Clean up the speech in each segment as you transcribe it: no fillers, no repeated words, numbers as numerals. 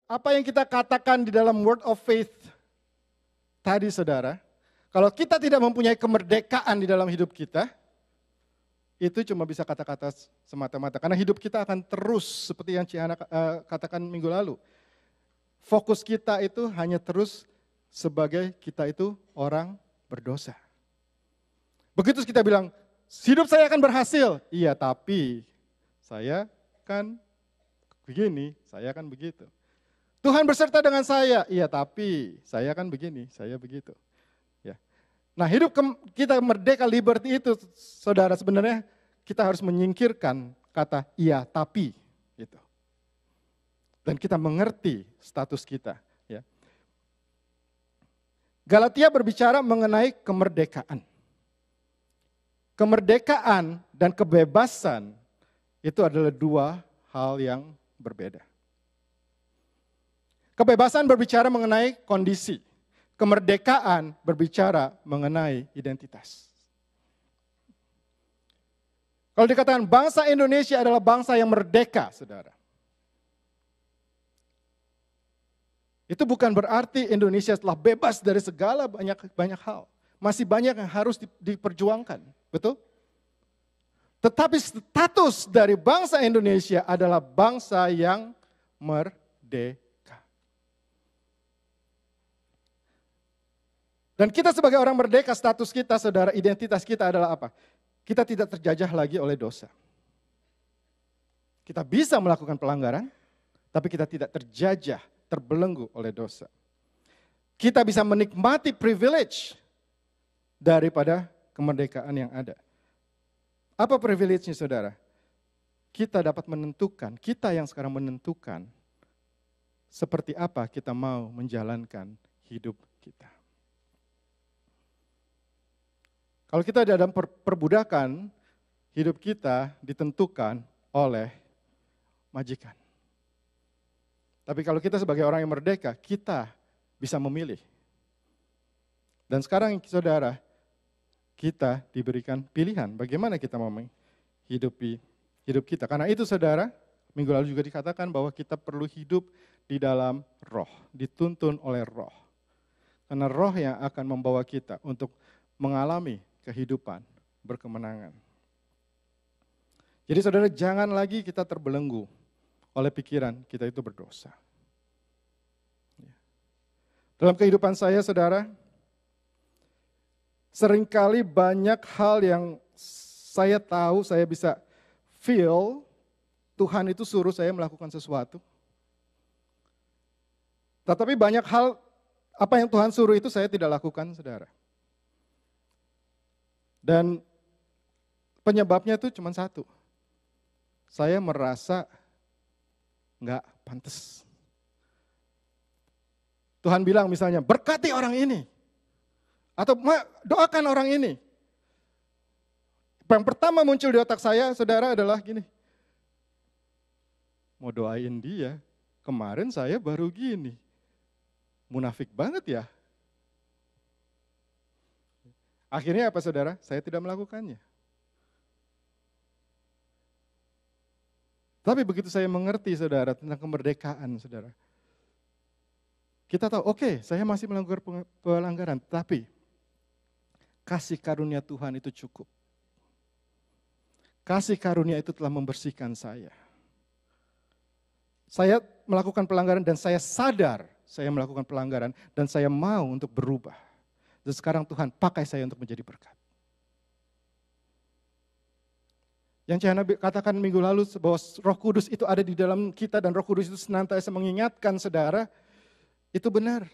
apa yang kita katakan di dalam word of faith tadi saudara, kalau kita tidak mempunyai kemerdekaan di dalam hidup kita, itu cuma bisa kata-kata semata-mata. Karena hidup kita akan terus seperti yang Cihana katakan minggu lalu. Fokus kita itu hanya terus sebagai kita itu orang berdosa. Begitu kita bilang, hidup saya akan berhasil. Iya, tapi saya kan begini, saya kan begitu. Tuhan berserta dengan saya. Iya, tapi saya kan begini, saya begitu. Ya. Nah, hidup kita merdeka, liberty itu, saudara, sebenarnya kita harus menyingkirkan kata iya, tapi. Gitu. Dan kita mengerti status kita. Ya. Galatia berbicara mengenai kemerdekaan. Kemerdekaan dan kebebasan itu adalah dua hal yang berbeda. Kebebasan berbicara mengenai kondisi. Kemerdekaan berbicara mengenai identitas. Kalau dikatakan bangsa Indonesia adalah bangsa yang merdeka, saudara. Itu bukan berarti Indonesia telah bebas dari segala banyak hal. Masih banyak yang harus diperjuangkan, betul? Tetapi status dari bangsa Indonesia adalah bangsa yang merdeka. Dan kita sebagai orang merdeka, status kita, saudara, identitas kita adalah apa? Kita tidak terjajah lagi oleh dosa. Kita bisa melakukan pelanggaran, tapi kita tidak terjajah, terbelenggu oleh dosa. Kita bisa menikmati privilege daripada kemerdekaan yang ada. Apa privilege-nya, saudara? Kita dapat menentukan, kita yang sekarang menentukan seperti apa kita mau menjalankan hidup kita. Kalau kita dalam perbudakan, hidup kita ditentukan oleh majikan. Tapi kalau kita sebagai orang yang merdeka, kita bisa memilih. Dan sekarang saudara, kita diberikan pilihan bagaimana kita mau menghidupi hidup kita. Karena itu saudara, minggu lalu juga dikatakan bahwa kita perlu hidup di dalam roh, dituntun oleh roh. Karena roh yang akan membawa kita untuk mengalami kehidupan berkemenangan. Jadi saudara, jangan lagi kita terbelenggu oleh pikiran kita itu berdosa. Dalam kehidupan saya, saudara, seringkali banyak hal yang saya tahu, saya bisa feel, Tuhan itu suruh saya melakukan sesuatu. Tetapi banyak hal, apa yang Tuhan suruh itu saya tidak lakukan, saudara. Dan penyebabnya itu cuma satu. Saya merasa nggak pantas. Tuhan bilang misalnya, berkati orang ini. Atau doakan orang ini. Yang pertama muncul di otak saya, saudara, adalah gini. Mau doain dia, kemarin saya baru gini. Munafik banget ya. Akhirnya apa saudara? Saya tidak melakukannya. Tapi begitu saya mengerti saudara tentang kemerdekaan saudara. Kita tahu, oke, saya masih melakukan pelanggaran, tapi kasih karunia Tuhan itu cukup. Kasih karunia itu telah membersihkan saya. Saya melakukan pelanggaran dan saya sadar saya melakukan pelanggaran dan saya mau untuk berubah. Dan sekarang Tuhan pakai saya untuk menjadi berkat. Yang Cihana katakan minggu lalu bahwa Roh Kudus itu ada di dalam kita dan Roh Kudus itu senantiasa mengingatkan saudara, itu benar.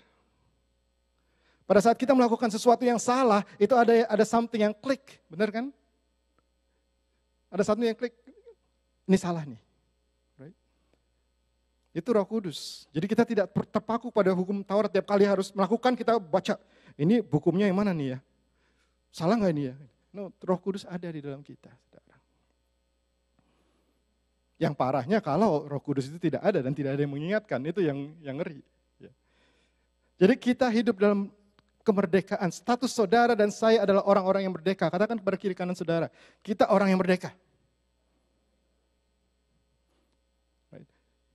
Pada saat kita melakukan sesuatu yang salah, itu ada something yang klik, benar kan? Ada satu yang klik, ini salah nih. Right? Itu Roh Kudus. Jadi kita tidak terpaku pada hukum Taurat, tiap kali harus melakukan kita baca, ini hukumnya yang mana nih ya? Salah nggak ini ya? No, Roh Kudus ada di dalam kita, saudara. Yang parahnya kalau Roh Kudus itu tidak ada dan tidak ada yang mengingatkan, itu yang ngeri. Ya. Jadi kita hidup dalam kemerdekaan. Status saudara dan saya adalah orang-orang yang merdeka. Katakan kepada kiri kanan saudara, kita orang yang merdeka.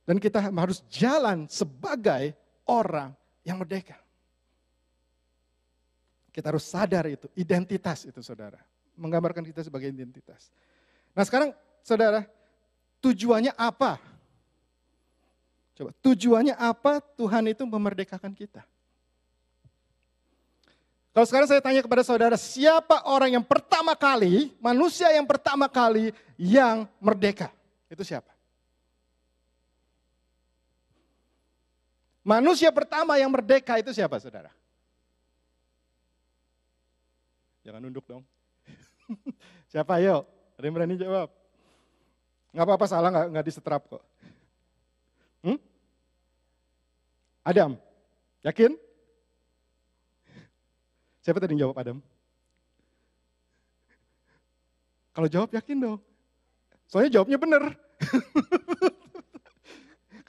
Dan kita harus jalan sebagai orang yang merdeka. Kita harus sadar itu, identitas itu saudara. Menggambarkan kita sebagai identitas. Nah sekarang saudara, tujuannya apa? Coba, tujuannya apa Tuhan itu memerdekakan kita? Kalau sekarang saya tanya kepada saudara, siapa orang yang pertama kali, manusia yang pertama kali yang merdeka? Itu siapa? Manusia pertama yang merdeka itu siapa saudara? Jangan nunduk dong. Siapa ayo? Ada yang berani jawab? Nggak apa-apa salah, nggak disetrap kok. Adam, yakin? Siapa tadi yang jawab Adam? Kalau jawab yakin dong. Soalnya jawabnya benar.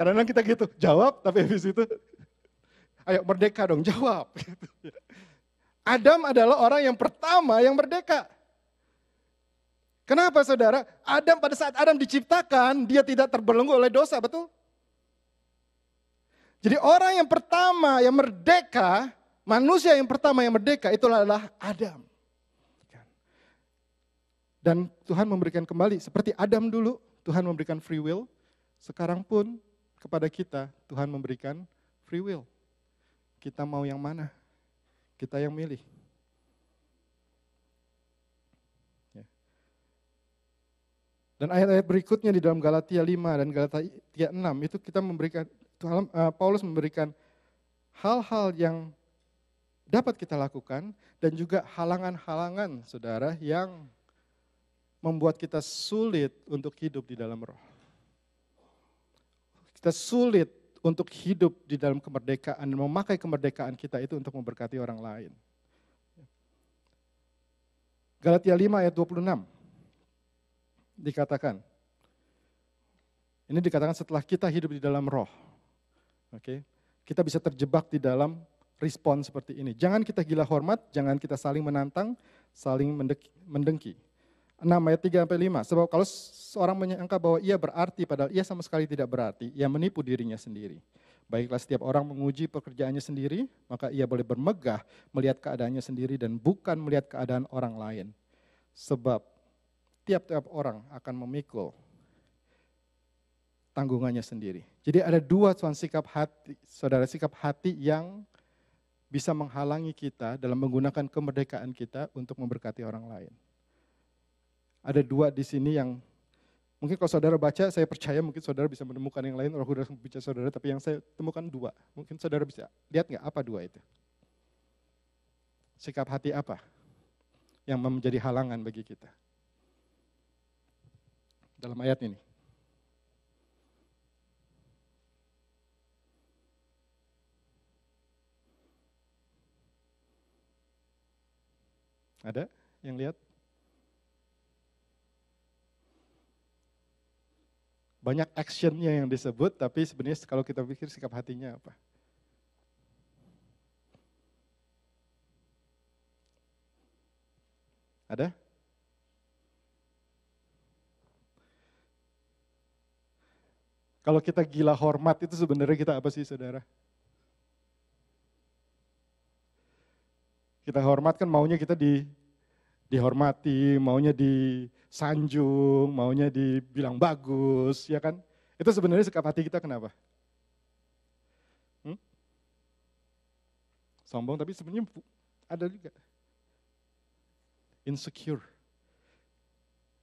Kadang-kadang kita gitu, jawab tapi habis itu, ayo merdeka dong, jawab. Adam adalah orang yang pertama yang merdeka. Kenapa saudara? Adam pada saat Adam diciptakan, dia tidak terbelenggu oleh dosa, betul? Jadi orang yang pertama yang merdeka, manusia yang pertama yang merdeka itu adalah Adam. Dan Tuhan memberikan kembali, seperti Adam dulu, Tuhan memberikan free will, sekarang pun kepada kita, Tuhan memberikan free will. Kita mau yang mana? Kita yang milih. Ya. Dan ayat-ayat berikutnya di dalam Galatia 5 dan Galatia 6, itu kita memberikan, Paulus memberikan hal-hal yang dapat kita lakukan, dan juga halangan-halangan, saudara, yang membuat kita sulit untuk hidup di dalam roh. Kita sulit untuk hidup di dalam kemerdekaan dan memakai kemerdekaan kita itu untuk memberkati orang lain. Galatia 5 ayat 26 dikatakan, ini dikatakan setelah kita hidup di dalam roh. Oke, kita bisa terjebak di dalam respon seperti ini. Jangan kita gila hormat, jangan kita saling menantang, saling mendengki. 6 ayat 3-5, sebab kalau seorang menyangka bahwa ia berarti padahal ia sama sekali tidak berarti, ia menipu dirinya sendiri. Baiklah setiap orang menguji pekerjaannya sendiri, maka ia boleh bermegah melihat keadaannya sendiri dan bukan melihat keadaan orang lain. Sebab tiap-tiap orang akan memikul tanggungannya sendiri. Jadi ada dua sikap hati, saudara, sikap hati yang bisa menghalangi kita dalam menggunakan kemerdekaan kita untuk memberkati orang lain. Ada dua di sini yang mungkin kalau saudara baca, saya percaya mungkin saudara bisa menemukan yang lain, Roh Kudus bicara saudara, tapi yang saya temukan dua. Mungkin saudara bisa lihat nggak apa dua itu? Sikap hati apa yang menjadi halangan bagi kita? Dalam ayat ini. Ada yang lihat? Banyak actionnya yang disebut, tapi sebenarnya kalau kita pikir sikap hatinya apa? Ada? Kalau kita gila hormat itu sebenarnya kita apa sih saudara? Kita hormat kan maunya kita dihormati, maunya disanjung, maunya dibilang bagus, ya kan? Itu sebenarnya sikap hati kita kenapa? Sombong, tapi sebenarnya ada juga insecure.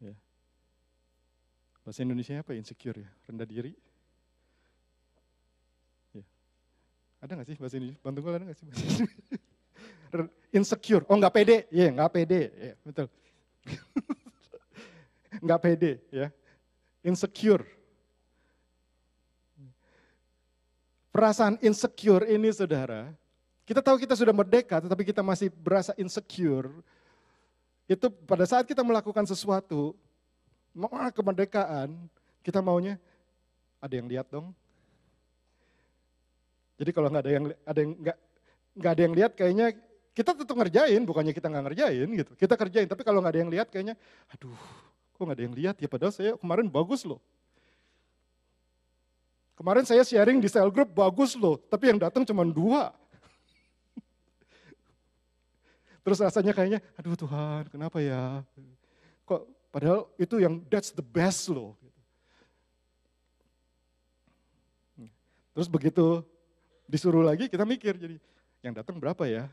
Ya. Bahasa Indonesia apa insecure ya? Rendah diri. Ya. Ada nggak sih bahasa Indonesia? Bantu gue ada nggak sih bahasa Indonesia? Insecure, oh nggak pede, ya nggak pede, ya betul. Nggak pede, ya. Insecure. Perasaan insecure ini saudara, kita tahu kita sudah merdeka, tetapi kita masih berasa insecure. Itu pada saat kita melakukan sesuatu, mau kemerdekaan, kita maunya ada yang lihat dong. Jadi kalau nggak ada yang lihat, kayaknya kita tetap ngerjain, bukannya kita nggak ngerjain gitu. Kita kerjain, tapi kalau nggak ada yang lihat kayaknya, aduh, kok nggak ada yang lihat ya? Padahal saya kemarin bagus loh. Kemarin saya sharing di cell group, bagus loh, tapi yang datang cuma 2. Terus rasanya kayaknya, aduh Tuhan, kenapa ya? Kok padahal itu yang that's the best loh. Terus begitu disuruh lagi, kita mikir, jadi yang datang berapa ya?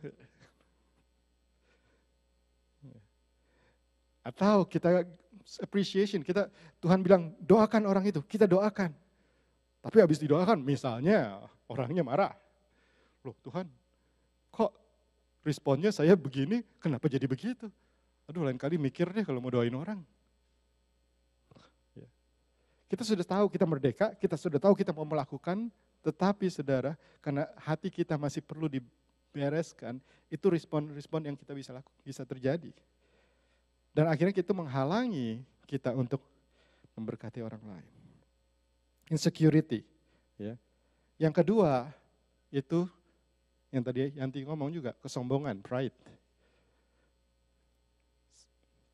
Atau kita appreciation, Tuhan bilang doakan orang itu, kita doakan. Tapi habis didoakan, misalnya orangnya marah. Loh Tuhan, kok responnya saya begini, kenapa jadi begitu? Aduh lain kali mikir deh kalau mau doain orang. Kita sudah tahu kita merdeka, kita sudah tahu kita mau melakukan, tetapi saudara, karena hati kita masih perlu dibereskan, itu respon-respon yang kita bisa terjadi. Dan akhirnya kita menghalangi kita untuk memberkati orang lain. Insecurity. Ya. Yang kedua, itu yang tadi Yanti ngomong juga, kesombongan, pride.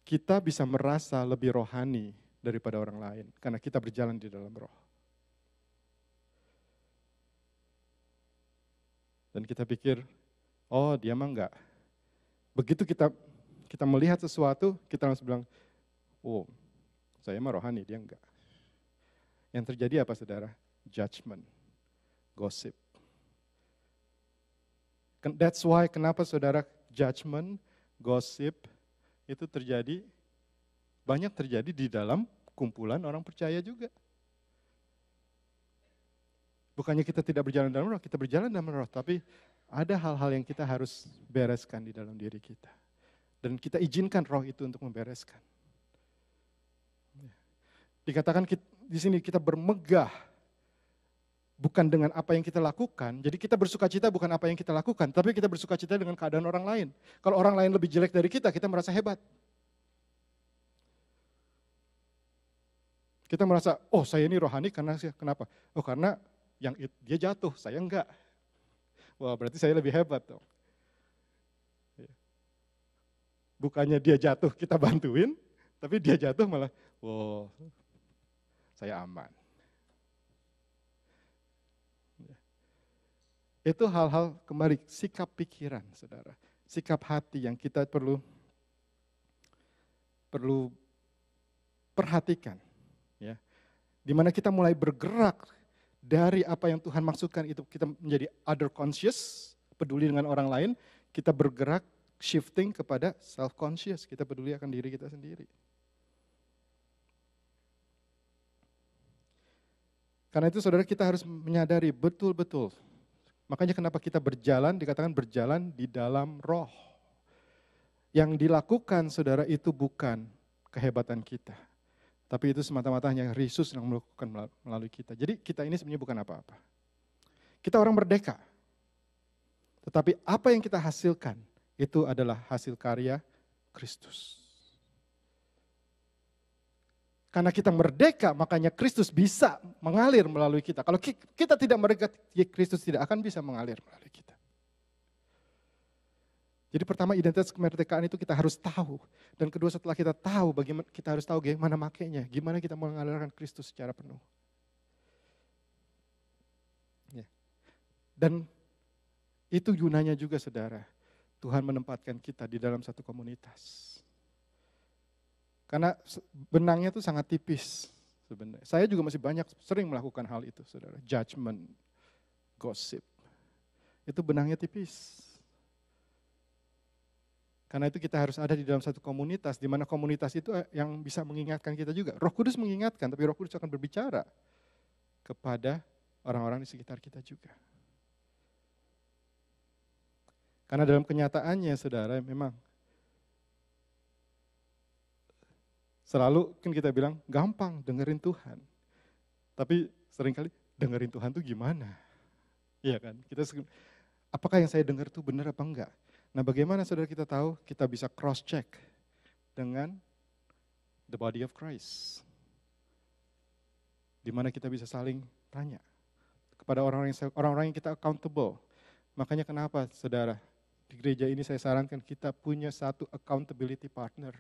Kita bisa merasa lebih rohani daripada orang lain, karena kita berjalan di dalam roh. Dan kita pikir, oh dia mah enggak. Begitu kita melihat sesuatu, kita langsung bilang, oh saya mah rohani, dia enggak. Yang terjadi apa saudara? Judgment, gossip. That's why kenapa saudara judgment, gossip itu banyak terjadi di dalam kumpulan orang percaya juga. Bukannya kita tidak berjalan dalam roh, kita berjalan dalam roh, tapi ada hal-hal yang kita harus bereskan di dalam diri kita. Dan kita izinkan roh itu untuk membereskan. Dikatakan di sini kita bermegah bukan dengan apa yang kita lakukan, jadi kita bersukacita bukan apa yang kita lakukan, tapi kita bersukacita dengan keadaan orang lain. Kalau orang lain lebih jelek dari kita merasa hebat. Kita merasa, oh saya ini rohani karena kenapa? Oh karena dia jatuh, saya enggak. Wah berarti saya lebih hebat dong. Bukannya dia jatuh kita bantuin, tapi dia jatuh malah, wow saya aman. Itu hal-hal kembali sikap pikiran, saudara. Sikap hati yang kita perlu perhatikan. Ya. Dimana kita mulai bergerak dari apa yang Tuhan maksudkan itu kita menjadi other conscious, peduli dengan orang lain, kita bergerak shifting kepada self conscious, kita peduli akan diri kita sendiri. Karena itu saudara kita harus menyadari betul-betul. Makanya kenapa kita dikatakan berjalan di dalam roh. Yang dilakukan saudara itu bukan kehebatan kita. Tapi itu semata-mata hanya Kristus yang melakukan melalui kita. Jadi kita ini sebenarnya bukan apa-apa. Kita orang merdeka. Tetapi apa yang kita hasilkan itu adalah hasil karya Kristus. Karena kita merdeka, makanya Kristus bisa mengalir melalui kita. Kalau kita tidak merdeka, Kristus tidak akan bisa mengalir melalui kita. Jadi pertama identitas kemerdekaan itu kita harus tahu. Dan kedua setelah kita tahu, kita harus tahu bagaimana makainya. Gimana kita mengalirkan Kristus secara penuh. Ya. Dan itu gunanya juga saudara. Tuhan menempatkan kita di dalam satu komunitas. Karena benangnya itu sangat tipis sebenarnya. Saya juga masih sering melakukan hal itu, saudara. Judgment, gossip. Itu benangnya tipis. Karena itu kita harus ada di dalam satu komunitas, di mana komunitas itu yang bisa mengingatkan kita juga. Roh Kudus mengingatkan, tapi Roh Kudus akan berbicara kepada orang-orang di sekitar kita juga. Karena dalam kenyataannya, saudara, memang selalu kan kita bilang, gampang dengerin Tuhan. Tapi seringkali dengerin Tuhan tuh gimana? Iya kan? Apakah yang saya dengar itu benar apa enggak? Nah bagaimana saudara kita tahu? Kita bisa cross check dengan the body of Christ. Di mana kita bisa saling tanya kepada orang-orang yang kita accountable. Makanya kenapa saudara? Di gereja ini saya sarankan kita punya satu accountability partner.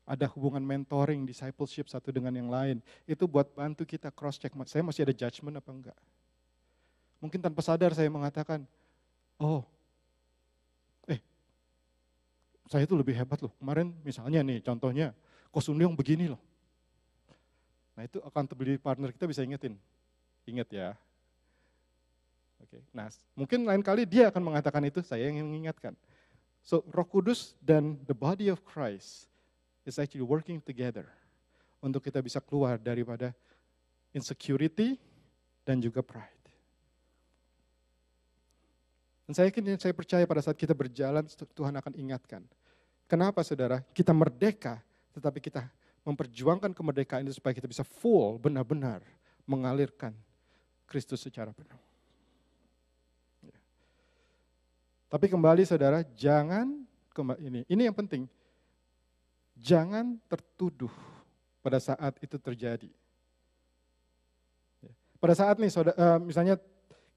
Ada hubungan mentoring, discipleship satu dengan yang lain. Itu buat bantu kita cross check, saya masih ada judgment apa enggak. Mungkin tanpa sadar saya mengatakan, oh, saya itu lebih hebat loh. Kemarin misalnya nih contohnya, Ko Sunryong begini loh. Nah itu accountability partner kita bisa ingetin. Ingat ya. Oke. Nah mungkin lain kali dia akan mengatakan itu, saya yang mengingatkan. So Roh Kudus dan the body of Christ is actually working together. Untuk kita bisa keluar daripada insecurity dan juga pride. Dan saya percaya pada saat kita berjalan, Tuhan akan ingatkan. Kenapa saudara? Kita merdeka, tetapi kita memperjuangkan kemerdekaan itu supaya kita bisa full, benar-benar mengalirkan Kristus secara penuh. Ya. Tapi kembali saudara, jangan, ini yang penting, jangan tertuduh pada saat itu terjadi. Ya. Pada saat nih, saudara, misalnya,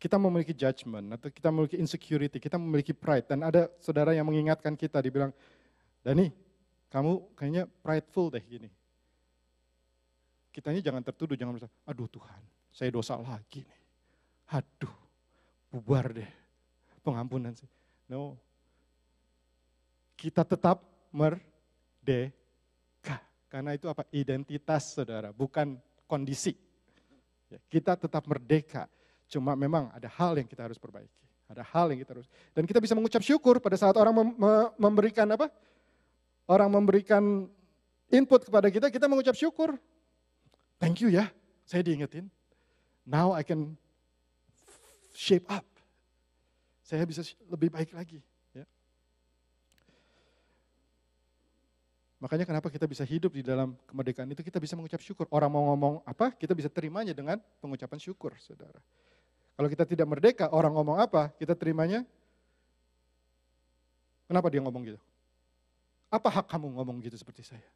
kita memiliki judgment, atau kita memiliki insecurity, kita memiliki pride. Dan ada saudara yang mengingatkan kita, dibilang, Dani, kamu kayaknya prideful deh gini. Kitanya jangan tertuduh, jangan merasa, aduh Tuhan, saya dosa lagi nih. Aduh, bubar deh, pengampunan sih. No, kita tetap merdeka. Karena itu apa? Identitas saudara, bukan kondisi. Kita tetap merdeka. Cuma memang ada hal yang kita harus perbaiki. Ada hal yang kita harus. Dan kita bisa mengucap syukur pada saat orang memberikan apa? Orang memberikan input kepada kita, kita mengucap syukur. Thank you ya, saya diingetin. Now I can shape up. Saya bisa lebih baik lagi. Ya. Makanya kenapa kita bisa hidup di dalam kemerdekaan itu, kita bisa mengucap syukur. Orang mau ngomong apa, kita bisa terimanya dengan pengucapan syukur, saudara. Kalau kita tidak merdeka, orang ngomong apa, kita terimanya, kenapa dia ngomong gitu? Apa hak kamu ngomong gitu seperti saya?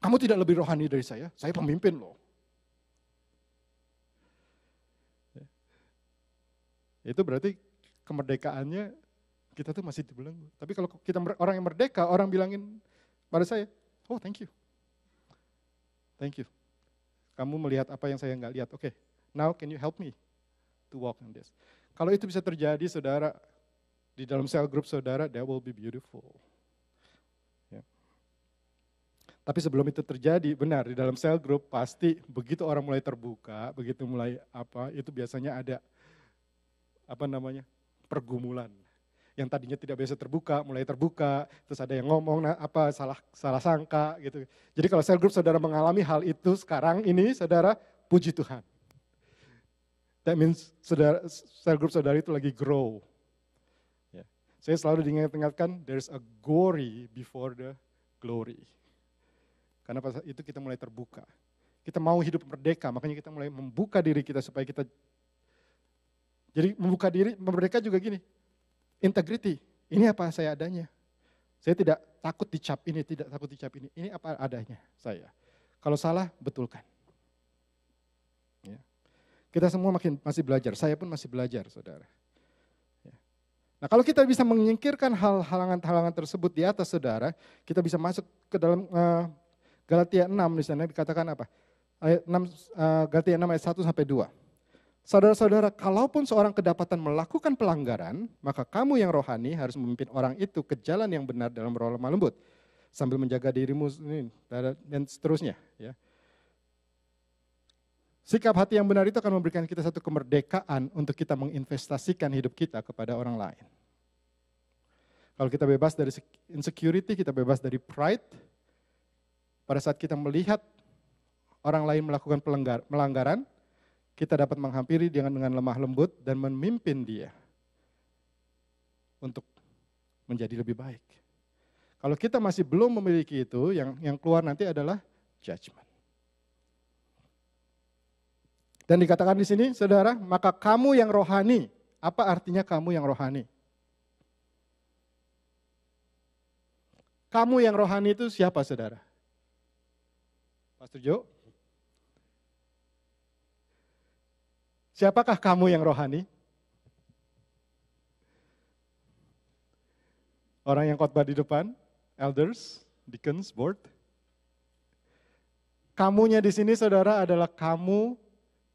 Kamu tidak lebih rohani dari saya pemimpin loh. Itu berarti kemerdekaannya kita tuh masih dibelenggu. Tapi kalau kita orang yang merdeka, orang bilangin pada saya, oh thank you. Thank you. Kamu melihat apa yang saya nggak lihat, oke. Now can you help me to walk in this. Kalau itu bisa terjadi, saudara, di dalam cell group saudara, that will be beautiful. Ya. Tapi sebelum itu terjadi, benar, di dalam cell group pasti begitu orang mulai terbuka, begitu mulai itu biasanya ada pergumulan. Yang tadinya tidak biasa terbuka, mulai terbuka, terus ada yang ngomong salah sangka gitu. Jadi kalau cell group saudara mengalami hal itu sekarang ini, saudara, puji Tuhan. That means cell group saudara itu lagi grow. Ya. Saya selalu diingatkan, there's a glory before the glory. Karena pada saat itu kita mulai terbuka. Kita mau hidup merdeka, makanya kita mulai membuka diri kita supaya kita. Jadi membuka diri, merdeka juga gini, integrity. Ini apa saya adanya. Saya tidak takut dicap ini, tidak takut dicap ini. Ini apa adanya saya. Kalau salah, betulkan. Ya. Kita semua masih belajar, saya pun masih belajar, saudara. Ya. Nah kalau kita bisa menyingkirkan halangan-halangan tersebut di atas, saudara, kita bisa masuk ke dalam Galatia 6 di sana dikatakan apa? Ayat 6, Galatia 6 ayat 1 sampai 2. Saudara-saudara, kalaupun seorang kedapatan melakukan pelanggaran, maka kamu yang rohani harus memimpin orang itu ke jalan yang benar dalam roh lemah lembut, sambil menjaga dirimu dan seterusnya. Ya. Sikap hati yang benar itu akan memberikan kita satu kemerdekaan untuk kita menginvestasikan hidup kita kepada orang lain. Kalau kita bebas dari insecurity, kita bebas dari pride, pada saat kita melihat orang lain melakukan melanggaran, kita dapat menghampiri dengan lemah lembut dan memimpin dia untuk menjadi lebih baik. Kalau kita masih belum memiliki itu, yang keluar nanti adalah judgment. Dan dikatakan di sini, saudara, maka kamu yang rohani. Apa artinya kamu yang rohani? Kamu yang rohani itu siapa, saudara? Pastor Jo? Siapakah kamu yang rohani? Orang yang khotbah di depan, elders, deacons, board. Kamunya di sini saudara adalah kamu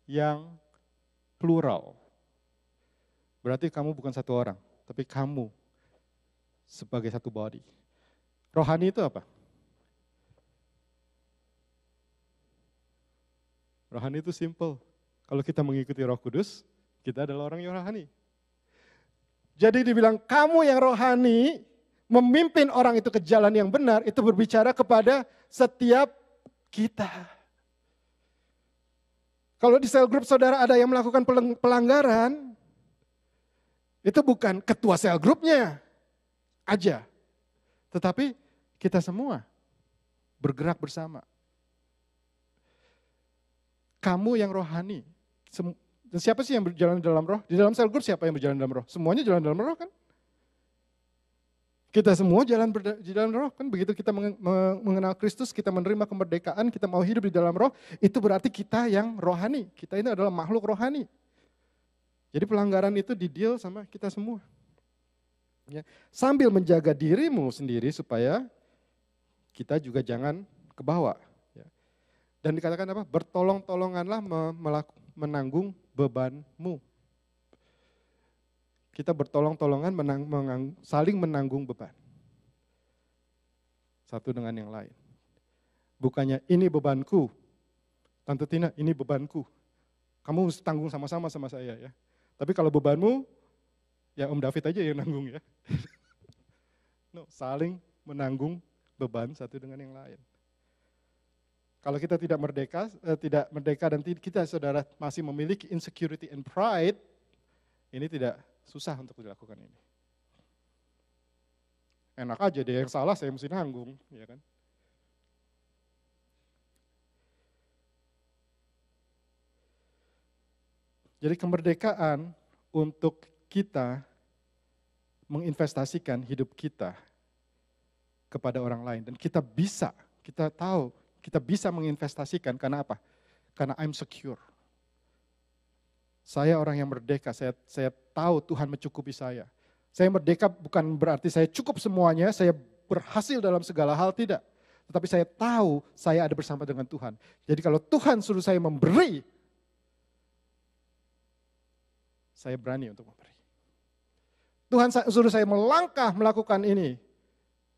yang plural. Berarti kamu bukan satu orang, tapi kamu sebagai satu body. Rohani itu apa? Rohani itu simple. Kalau kita mengikuti Roh Kudus, kita adalah orang yang rohani. Jadi dibilang kamu yang rohani, memimpin orang itu ke jalan yang benar, itu berbicara kepada setiap kita. Kalau di sel grup saudara ada yang melakukan pelanggaran, itu bukan ketua sel grupnya aja. Tetapi kita semua bergerak bersama. Kamu yang rohani. Siapa sih yang berjalan dalam roh? Di dalam sel grup siapa yang berjalan dalam roh? Semuanya jalan dalam roh kan? Kita semua jalan di dalam roh kan? Begitu kita mengenal Kristus, kita menerima kemerdekaan, kita mau hidup di dalam roh, itu berarti kita yang rohani. Kita ini adalah makhluk rohani. Jadi pelanggaran itu dideal sama kita semua. Ya. Sambil menjaga dirimu sendiri supaya kita juga jangan kebawa. Ya. Dan dikatakan apa? Bertolong-tolonganlah menanggung bebanmu. Kita bertolong-tolongan saling menanggung beban. Satu dengan yang lain. Bukannya ini bebanku, Tante Tina ini bebanku. Kamu mesti tanggung sama-sama sama saya ya. Tapi kalau bebanmu, ya Om David aja yang nanggung ya. No, saling menanggung beban satu dengan yang lain. Kalau kita tidak merdeka dan kita saudara masih memiliki insecurity and pride, ini tidak susah untuk dilakukan ini. Enak aja dia yang salah, saya mesti nanggung, ya kan? Jadi kemerdekaan untuk kita menginvestasikan hidup kita kepada orang lain. Dan kita tahu, kita bisa menginvestasikan karena apa? Karena I'm secure. Saya orang yang merdeka, saya tahu Tuhan mencukupi saya. Saya merdeka bukan berarti saya cukup semuanya, saya berhasil dalam segala hal, tidak. Tetapi saya tahu saya ada bersama dengan Tuhan. Jadi kalau Tuhan suruh saya memberi, saya berani untuk memberi. Tuhan suruh saya melangkah melakukan ini,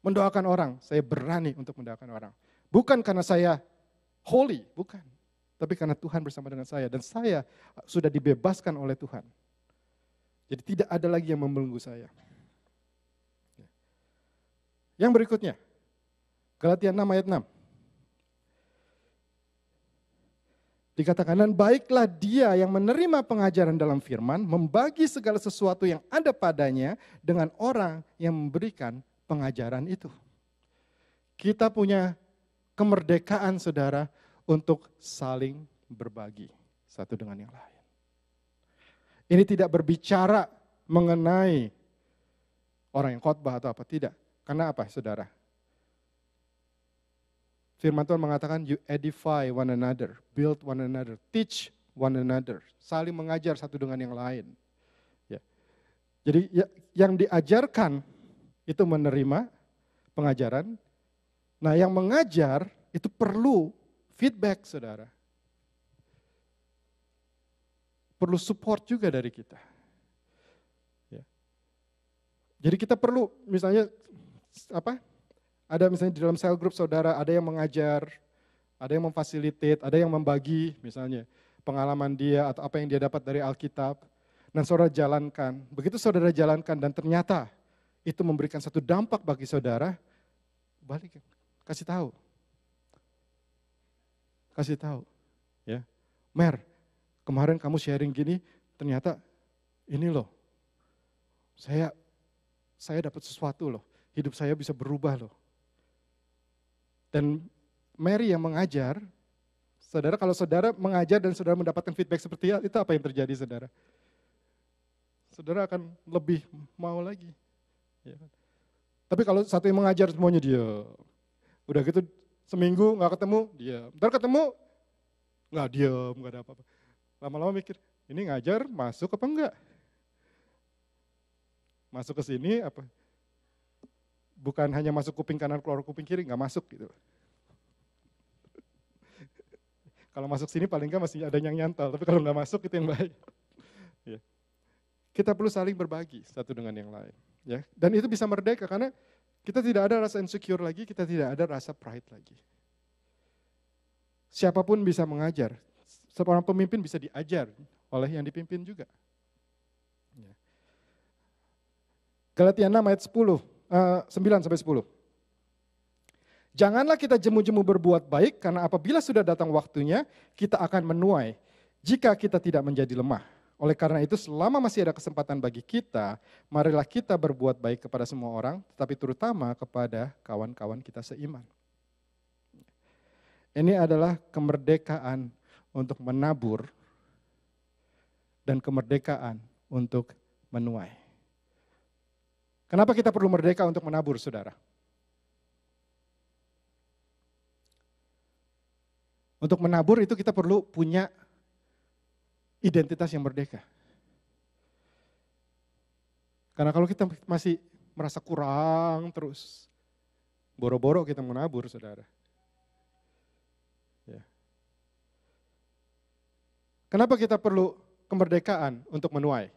mendoakan orang, saya berani untuk mendoakan orang. Bukan karena saya holy, bukan. Tapi karena Tuhan bersama dengan saya dan saya sudah dibebaskan oleh Tuhan. Jadi tidak ada lagi yang membelenggu saya. Yang berikutnya, Galatia 6 ayat 6. Dikatakan, dan baiklah dia yang menerima pengajaran dalam firman, membagi segala sesuatu yang ada padanya dengan orang yang memberikan pengajaran itu. Kita punya kemerdekaan saudara, untuk saling berbagi satu dengan yang lain. Ini tidak berbicara mengenai orang yang khotbah atau apa, tidak. Karena apa saudara? Firman Tuhan mengatakan you edify one another, build one another, teach one another. Saling mengajar satu dengan yang lain. Ya. Jadi yang diajarkan itu menerima pengajaran. Nah yang mengajar itu perlu feedback, saudara. Perlu support juga dari kita. Ya. Jadi kita perlu, misalnya, ada misalnya di dalam cell group saudara, ada yang mengajar, ada yang memfasilitate, ada yang membagi, misalnya, pengalaman dia atau apa yang dia dapat dari Alkitab. Dan saudara jalankan. Begitu saudara jalankan dan ternyata itu memberikan satu dampak bagi saudara, balik, kasih tahu. Kasih tahu, ya, Mer, kemarin kamu sharing gini, ternyata ini loh, saya dapat sesuatu loh, hidup saya bisa berubah loh. Dan Mary yang mengajar, saudara kalau saudara mengajar dan saudara mendapatkan feedback seperti itu, apa yang terjadi saudara? Saudara akan lebih mau lagi. Ya. Tapi kalau satu yang mengajar semuanya dia, udah gitu, seminggu nggak ketemu, diam. Ntar ketemu, nggak diam, nggak ada apa-apa. Lama-lama mikir, ini ngajar masuk apa enggak? Masuk ke sini apa? Bukan hanya masuk kuping kanan keluar kuping kiri, nggak masuk gitu. Kalau masuk sini paling nggak masih ada yang nyantol, tapi kalau nggak masuk itu yang bahaya. Ya. Kita perlu saling berbagi satu dengan yang lain. Ya. Dan itu bisa merdeka karena kita tidak ada rasa insecure lagi, kita tidak ada rasa pride lagi. Siapapun bisa mengajar, seorang pemimpin bisa diajar oleh yang dipimpin juga. Ya. Galatia 6 ayat 9 sampai 10. Janganlah kita jemu-jemu berbuat baik, karena apabila sudah datang waktunya, kita akan menuai jika kita tidak menjadi lemah. Oleh karena itu, selama masih ada kesempatan bagi kita, marilah kita berbuat baik kepada semua orang, tetapi terutama kepada kawan-kawan kita seiman. Ini adalah kemerdekaan untuk menabur dan kemerdekaan untuk menuai. Kenapa kita perlu merdeka untuk menabur, saudara? Untuk menabur itu kita perlu punya identitas yang merdeka. Karena kalau kita masih merasa kurang terus, boro-boro kita menabur, saudara. Ya. Kenapa kita perlu kemerdekaan untuk menuai?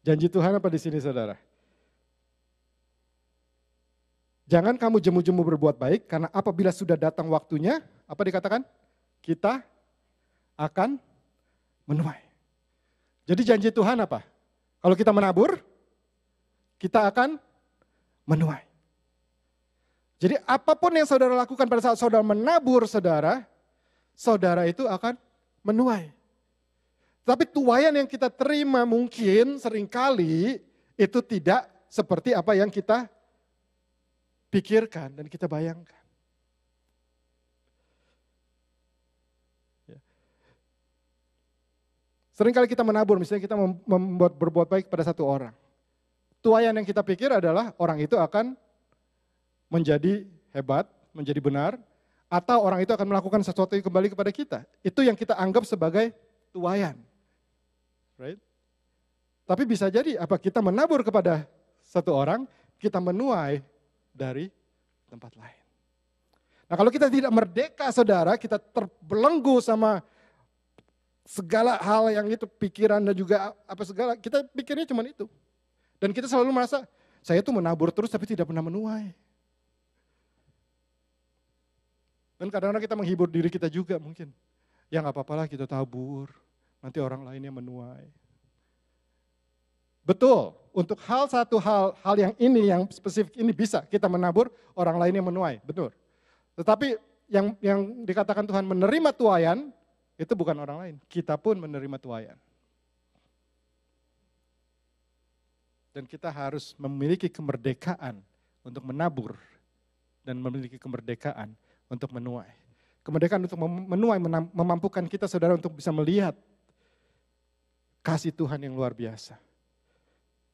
Janji Tuhan apa di sini, saudara? Jangan kamu jemu-jemu berbuat baik, karena apabila sudah datang waktunya, apa dikatakan? Kita akan menuai. Jadi janji Tuhan apa? Kalau kita menabur, kita akan menuai. Jadi apapun yang saudara lakukan pada saat saudara menabur, saudara itu akan menuai. Tapi tuaian yang kita terima mungkin seringkali itu tidak seperti apa yang kita pikirkan dan kita bayangkan. Seringkali kita menabur, misalnya kita berbuat baik pada satu orang. Tuaian yang kita pikir adalah orang itu akan menjadi hebat, menjadi benar, atau orang itu akan melakukan sesuatu yang kembali kepada kita. Itu yang kita anggap sebagai tuaian. Right? Tapi bisa jadi apa kita menabur kepada satu orang, kita menuai dari tempat lain. Nah kalau kita tidak merdeka, saudara, kita terbelenggu sama segala hal yang itu, pikiran dan juga apa segala, kita pikirnya cuma itu. Dan kita selalu merasa, saya tuh menabur terus tapi tidak pernah menuai. Dan kadang-kadang kita menghibur diri kita juga mungkin. Ya gak apa-apa lah kita tabur, nanti orang lainnya menuai. Betul, untuk hal yang ini, yang spesifik ini bisa kita menabur, orang lainnya menuai, betul. Tetapi yang dikatakan Tuhan menerima tuaian, itu bukan orang lain, kita pun menerima tuaian. Dan kita harus memiliki kemerdekaan untuk menabur dan memiliki kemerdekaan untuk menuai. Kemerdekaan untuk menuai memampukan kita, saudara, untuk bisa melihat kasih Tuhan yang luar biasa.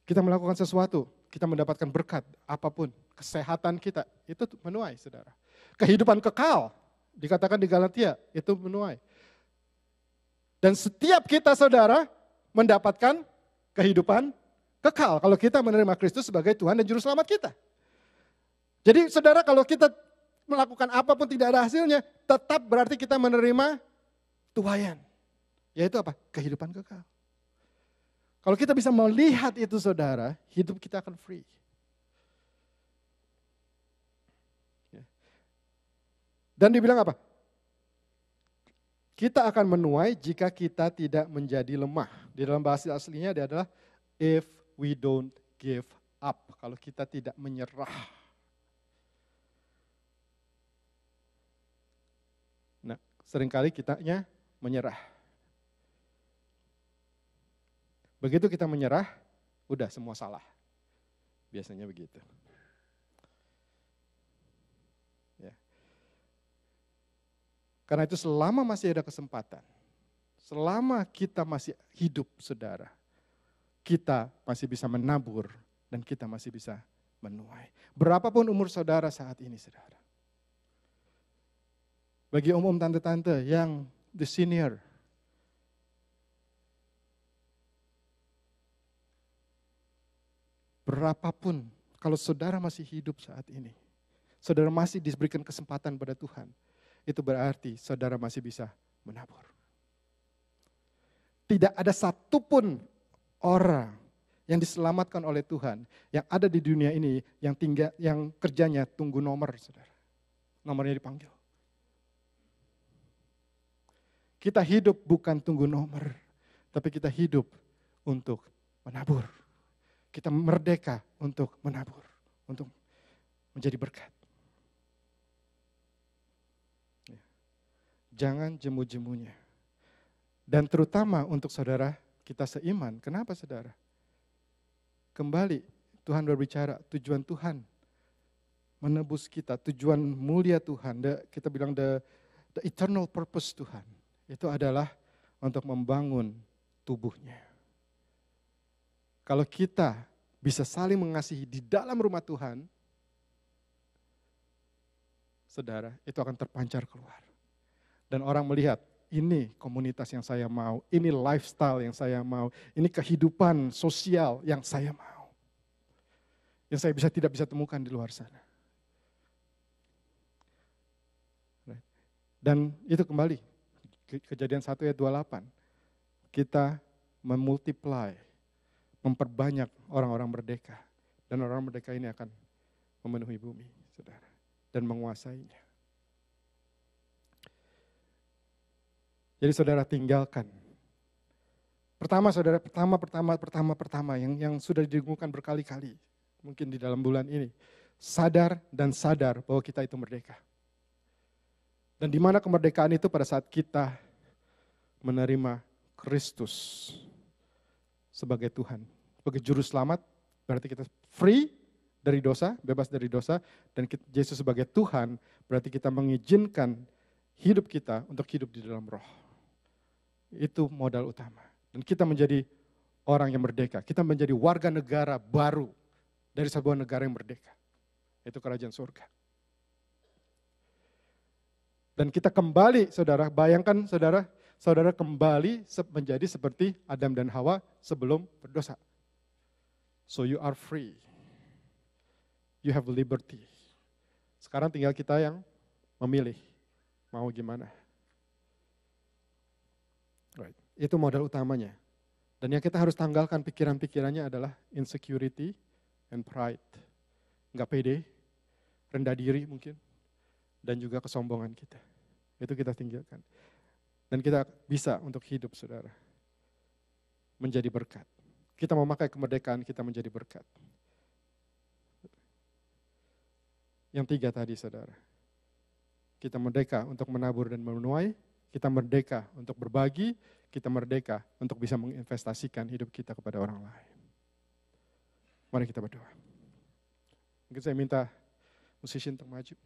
Kita melakukan sesuatu, kita mendapatkan berkat apapun, kesehatan kita, itu menuai, saudara. Kehidupan kekal, dikatakan di Galatia, itu menuai. Dan setiap kita, saudara, mendapatkan kehidupan kekal kalau kita menerima Kristus sebagai Tuhan dan Juru Selamat kita. Jadi saudara, kalau kita melakukan apapun tidak ada hasilnya, tetap berarti kita menerima tuaian. Yaitu apa? Kehidupan kekal. Kalau kita bisa melihat itu, saudara, hidup kita akan free. Dan dibilang apa? Kita akan menuai jika kita tidak menjadi lemah. Di dalam bahasa aslinya dia adalah if we don't give up. Kalau kita tidak menyerah. Nah, seringkali kitanya menyerah. Begitu kita menyerah, udah semua salah. Biasanya begitu. Ya. Karena itu selama masih ada kesempatan, selama kita masih hidup, saudara, kita masih bisa menabur dan kita masih bisa menuai. Berapapun umur saudara saat ini, saudara. Bagi om-om tante-tante yang the senior, berapapun, kalau saudara masih hidup saat ini, saudara masih diberikan kesempatan pada Tuhan, itu berarti saudara masih bisa menabur. Tidak ada satupun orang yang diselamatkan oleh Tuhan, yang ada di dunia ini, yang kerjanya tunggu nomor, saudara. Nomornya dipanggil. Kita hidup bukan tunggu nomor, tapi kita hidup untuk menabur. Kita merdeka untuk menabur, untuk menjadi berkat. Jangan jemu-jemunya. Dan terutama untuk saudara kita seiman. Kenapa saudara? Kembali Tuhan berbicara, tujuan Tuhan menebus kita, tujuan mulia Tuhan, kita bilang the eternal purpose Tuhan. Itu adalah untuk membangun tubuhnya. Kalau kita bisa saling mengasihi di dalam rumah Tuhan, saudara, itu akan terpancar keluar. Dan orang melihat, ini komunitas yang saya mau, ini lifestyle yang saya mau, ini kehidupan sosial yang saya mau. Yang saya tidak bisa temukan di luar sana. Dan itu kembali, Kejadian 1 ayat 28. Kita memultiply, memperbanyak orang-orang merdeka. Dan orang merdeka ini akan memenuhi bumi, saudara. Dan menguasainya. Jadi saudara tinggalkan. Pertama yang sudah didengungkan berkali-kali. Mungkin di dalam bulan ini. Sadar bahwa kita itu merdeka. Dan di mana kemerdekaan itu pada saat kita menerima Kristus sebagai Tuhan. Sebagai juru selamat, berarti kita free dari dosa, bebas dari dosa. Dan Yesus sebagai Tuhan, berarti kita mengizinkan hidup kita untuk hidup di dalam roh. Itu modal utama. Dan kita menjadi orang yang merdeka. Kita menjadi warga negara baru dari sebuah negara yang merdeka. Itu kerajaan surga. Dan kita kembali, saudara, bayangkan saudara kembali menjadi seperti Adam dan Hawa sebelum berdosa. So you are free. You have liberty. Sekarang tinggal kita yang memilih. Mau gimana? Right. Itu modal utamanya. Dan yang kita harus tanggalkan pikiran-pikirannya adalah insecurity and pride. Enggak pede, rendah diri mungkin. Dan juga kesombongan kita. Itu kita tinggalkan. Dan kita bisa untuk hidup, saudara. Menjadi berkat. Kita memakai kemerdekaan kita menjadi berkat. Yang 3 tadi, saudara. Kita merdeka untuk menabur dan menuai. Kita merdeka untuk berbagi. Kita merdeka untuk bisa menginvestasikan hidup kita kepada orang lain. Mari kita berdoa. Mungkin saya minta musisi untuk maju.